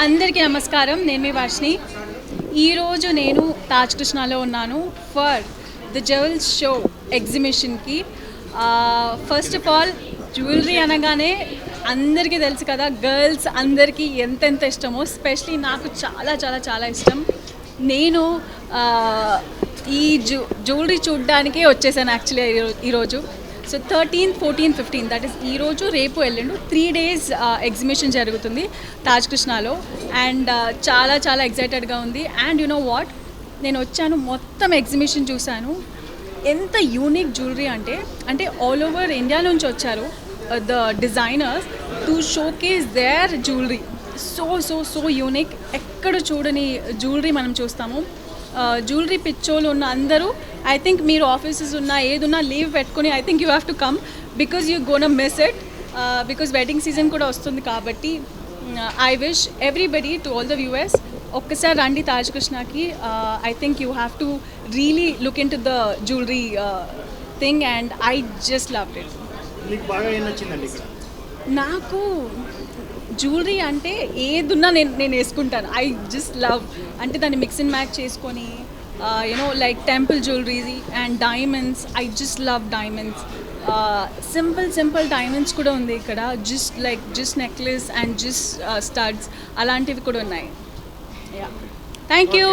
అందరికీ నమస్కారం. నేను మీ వర్షిని. ఈరోజు నేను తాజ్ కృష్ణలో ఉన్నాను ఫర్ ద జ్యువెల్స్ షో ఎగ్జిబిషన్కి. ఫస్ట్ ఆఫ్ ఆల్ జ్యువెలరీ అనగానే అందరికీ తెలుసు కదా, గర్ల్స్ అందరికీ ఎంతెంత ఇష్టమో. స్పెషలీ నాకు చాలా చాలా చాలా ఇష్టం. నేను ఈ జ్యువెలరీ చూడడానికే వచ్చేసాను యాక్చువల్లీ ఈరోజు. So 13th, 14th, 15th, that is ఈరోజు రేపు ఎల్లుండు 3 days ఎగ్జిబిషన్ జరుగుతుంది తాజ్ కృష్ణలో. అండ్ చాలా చాలా ఎక్సైటెడ్గా ఉంది. అండ్ యు నో వాట్, నేను వచ్చాను, మొత్తం ఎగ్జిబిషన్ చూశాను. ఎంత యూనిక్ జ్యువెలరీ అంటే ఆల్ ఓవర్ ఇండియా నుంచి వచ్చారు the designers to showcase there jewellery. So so so unique. ఎక్కడ చూడని జ్యువెలరీ మనం చూస్తాము. జ్యువెలరీ పిచ్చోలు ఉన్న అందరూ, ఐ థింక్ మీరు ఆఫీసెస్ ఉన్నా ఏదున్నా లీవ్ పెట్టుకుని I think you have to come because you gonna miss it. Because wedding season కూడా వస్తుంది కాబట్టి I wish everybody to all the viewers, ఒక్కసారి రండి తాజ్ కృష్ణకి. I think you have to really look in to the jewellery thing and I just loved it. నాకు jewellery అంటే ఏదున్నా నేను వేసుకుంటాను. ఐ జస్ట్ లవ్, అంటే దాన్ని మిక్స్ అండ్ మ్యాచ్ చేసుకొని you know like temple jewellery and diamonds. I just love diamonds. Simple diamonds కూడా ఉంది ఇక్కడ. Just necklace and just studs అలాంటివి కూడా ఉన్నాయి. Yeah, thank you.